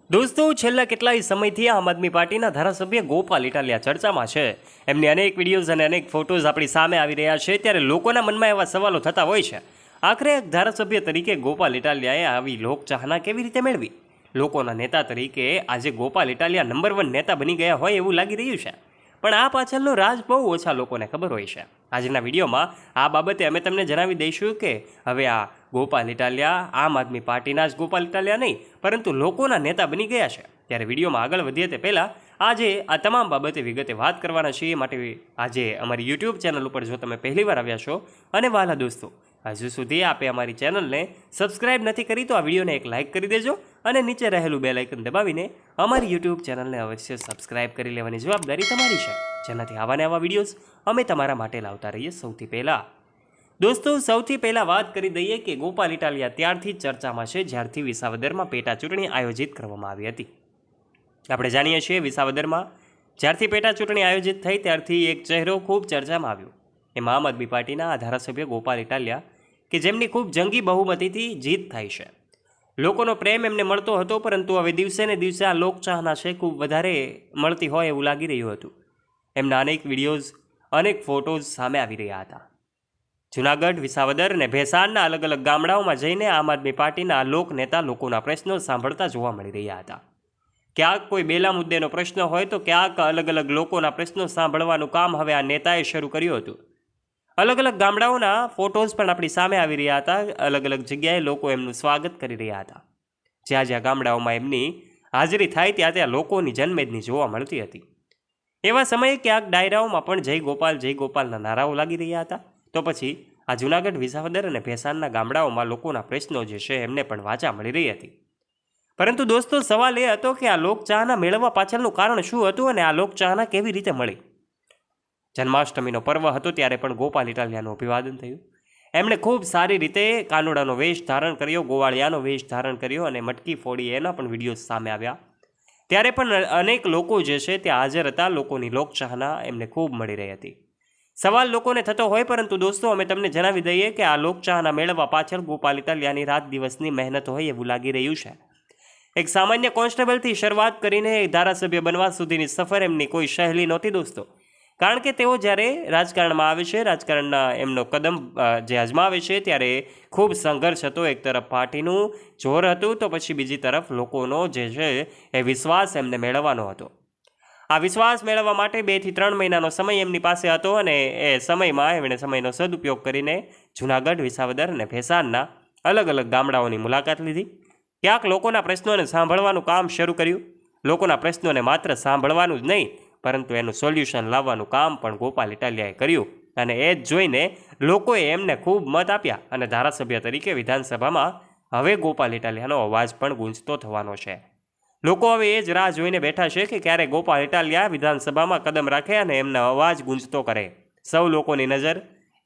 દોસ્તો છેલ્લા કેટલાય સમયથી આમ આદમી પાર્ટીના ધારાસભ્ય ગોપાલ ઇટાલિયા ચર્ચામાં છે। એમની અનેક વિડીયોઝ અને અનેક ફોટોઝ આપણી સામે આવી રહ્યા છે, ત્યારે લોકોના મનમાં એવા સવાલો થતા હોય છે, આખરે એક ધારાસભ્ય તરીકે ગોપાલ ઇટાલિયાએ આવી લોકચાહના કેવી રીતે મેળવી? લોકોના નેતા તરીકે આજે ગોપાલ ઇટાલિયા નંબર 1 નેતા બની ગયા હોય એવું લાગી રહ્યું છે, પણ આ પાછળનો રાજ બહુ ઓછા લોકોને ખબર હોય છે। આજના વિડીયોમાં આ બાબતે અમે તમને જણાવી દઈશું કે હવે આ ગોપાલ ઇટાલિયા આમ આદમી પાર્ટીના જ ગોપાલ ઇટાલિયા નહીં, પરંતુ લોકોના નેતા બની ગયા છે। ત્યારે વિડીયોમાં આગળ વધીએ તે પહેલાં આજે આ તમામ બાબતે વિગતે વાત કરવાના છીએ, માટે આજે અમારી યુટ્યુબ ચેનલ ઉપર જો તમે પહેલીવાર આવ્યા છો અને વાલા દોસ્તો હજુ સુધી આપે અમારી ચેનલને સબસ્ક્રાઇબ નથી કરી તો આ વિડીયોને એક લાઇક કરી દેજો અને નીચે રહેલું બેલ આઇકન દબાવીને અમારી યુટ્યુબ ચેનલને અવશ્ય સબસ્ક્રાઇબ કરી લેવાની જવાબદારી તમારી છે, જેનાથી આવા ને આવા વિડીયોઝ અમે તમારા માટે લાવતા રહીએ। સૌથી પહેલાં દોસ્તો સૌથી પહેલાં વાત કરી દઈએ કે ગોપાલ ઇટાલિયા ત્યારથી જ ચર્ચામાં છે જ્યારથી વિસાવદરમાં પેટા ચૂંટણી આયોજિત કરવામાં આવી હતી। આપણે જાણીએ છીએ વિસાવદરમાં જ્યારથી પેટા ચૂંટણી આયોજિત થઈ ત્યારથી એક ચહેરો ખૂબ ચર્ચામાં આવ્યો, એમાં આમ આદમી પાર્ટીના ધારાસભ્ય ગોપાલ ઇટાલિયા કે જેમની ખૂબ જંગી બહુમતીથી જીત થાય છે। લોકોનો પ્રેમ એમને મળતો હતો, પરંતુ હવે દિવસે ને દિવસે આ લોકચાહના છે ખૂબ વધારે મળતી હોય એવું લાગી રહ્યું હતું। એમના અનેક વિડીયોઝ અનેક ફોટોઝ સામે આવી રહ્યા હતા। જૂનાગઢ, વિસાવદર અને ભેસાણના અલગ અલગ ગામડાઓમાં જઈને આમ આદમી પાર્ટીના લોક નેતા લોકોના પ્રશ્નો સાંભળતા જોવા મળી રહ્યા હતા। ક્યાંક કોઈ બેલા મુદ્દેનો પ્રશ્ન હોય તો ક્યાંક અલગ અલગ લોકોના પ્રશ્નો સાંભળવાનું કામ હવે આ નેતાએ શરૂ કર્યું હતું। અલગ અલગ ગામડાઓના ફોટોઝ પણ આપણી સામે આવી રહ્યા હતા। અલગ અલગ જગ્યાએ લોકો એમનું સ્વાગત કરી રહ્યા હતા। જ્યાં જ્યાં ગામડાઓમાં એમની હાજરી થાય ત્યાં ત્યાં લોકોની જનમેદની જોવા મળતી હતી। એવા સમયે ક્યાંક ડાયરાઓમાં પણ જય ગોપાલના નારાઓ લાગી રહ્યા હતા, તો પછી આ જૂનાગઢ, વિસાવદર અને ભેસાણના ગામડાઓમાં લોકોના પ્રશ્નો જે છે એમને પણ વાચા મળી રહી હતી। પરંતુ દોસ્તો સવાલ એ હતો કે આ લોકચાહના મેળવવા પાછળનું કારણ શું હતું અને આ લોકચાહના કેવી રીતે મળી? જન્માષ્ટમીનો પર્વ હતો ત્યારે પણ ગોપાલ ઇટાલિયાનું અભિવાદન થયું। એમણે ખૂબ સારી રીતે કાનુડાનો વેશ ધારણ કર્યો, ગોવાળિયાનો વેશ ધારણ કર્યો અને મટકી ફોડી એના પણ વિડીયો સામે આવ્યા। ત્યારે પણ અનેક લોકો જે છે ત્યાં હાજર હતા। લોકોની લોકચાહના એમને ખૂબ મળી રહી હતી। સવાલ લોકોને થતો હોય, પરંતુ દોસ્તો અમે તમને જણાવી દઈએ કે આ લોકચાહના મેળવવા પાછળ ગોપાલ ઇટાલિયાની રાત દિવસની મહેનત હોય એવું લાગી રહ્યું છે। એક સામાન્ય કોન્સ્ટેબલથી શરૂઆત કરીને ધારાસભ્ય બનવા સુધીની સફર એમની કોઈ સહેલી નહોતી દોસ્તો, કારણ કે તેઓ જ્યારે રાજકારણમાં આવે છે, રાજકારણના એમનો કદમ જે અજમાવે છે ત્યારે ખૂબ સંઘર્ષ હતો। એક તરફ પાર્ટીનું જોર હતું તો પછી બીજી તરફ લોકોનો જે છે એ વિશ્વાસ એમને મેળવવાનો હતો। આ વિશ્વાસ મેળવવા માટે 2 થી 3 મહિનાનો સમય એમની પાસે હતો અને એ સમયમાં એમણે સમયનો સદુપયોગ કરીને જૂનાગઢ, વિસાવદર અને ભેસાણના અલગ અલગ ગામડાઓની મુલાકાત લીધી। ક્યાંક લોકોના પ્રશ્નોને સાંભળવાનું કામ શરૂ કર્યું। લોકોના પ્રશ્નોને માત્ર સાંભળવાનું જ નહીં, પરંતુ એનું સોલ્યુશન લાવવાનું કામ પણ ગોપાલ ઇટાલિયાએ કર્યું અને એ જ જોઈને લોકોએ એમને ખૂબ મત આપ્યા અને ધારાસભ્ય તરીકે વિધાનસભામાં હવે ગોપાલ ઇટાલિયાનો અવાજ પણ ગુંજતો થવાનો છે। લોકો હવે એ જ રાહ જોઈને બેઠા છે કે ક્યારે ગોપાલ ઇટાલિયા વિધાનસભામાં કદમ રાખે અને એમનો અવાજ ગુંજતો કરે। સૌ લોકોની નજર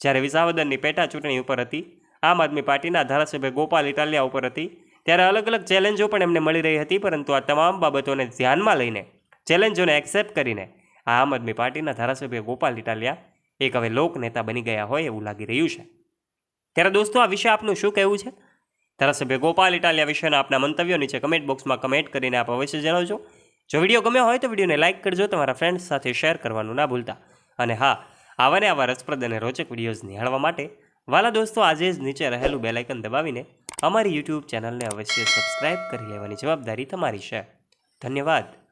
જ્યારે વિસાવદરની પેટા ચૂંટણી ઉપર હતી, આમ આદમી પાર્ટીના ધારાસભ્ય ગોપાલ ઇટાલિયા ઉપર હતી, ત્યારે અલગ અલગ ચેલેન્જો પણ એમને મળી રહી હતી, પરંતુ આ તમામ બાબતોને ધ્યાનમાં લઈને, ચેલેન્જોને એક્સેપ્ટ કરીને આ આમ આદમી પાર્ટીના ધારાસભ્ય ગોપાલ ઇટાલિયા એક હવે લોક નેતા બની ગયા હોય એવું લાગી રહ્યું છે। ત્યારે દોસ્તો આ વિશે આપનું શું કહેવું છે? ધારાસભ્ય ગોપાલ ઇટાલિયા વિશેના આપના મંતવ્યો નીચે કમેન્ટ બોક્સમાં કમેન્ટ કરીને આપ અવશ્ય જણાવજો। જો વિડીયો ગમ્યો હોય તો વિડીયોને લાઇક કરજો, તમારા ફ્રેન્ડ્સ સાથે શેર કરવાનું ના ભૂલતા, અને હા, આવા ને આવા રસપ્રદ અને રોચક વિડીયોઝ નિહાળવા માટે વાલા દોસ્તો આજે જ નીચે રહેલું બેલ આઇકન દબાવીને અમારી યુટ્યુબ ચેનલને અવશ્ય સબસ્ક્રાઇબ કરી લેવાની જવાબદારી તમારી છે। ધન્યવાદ।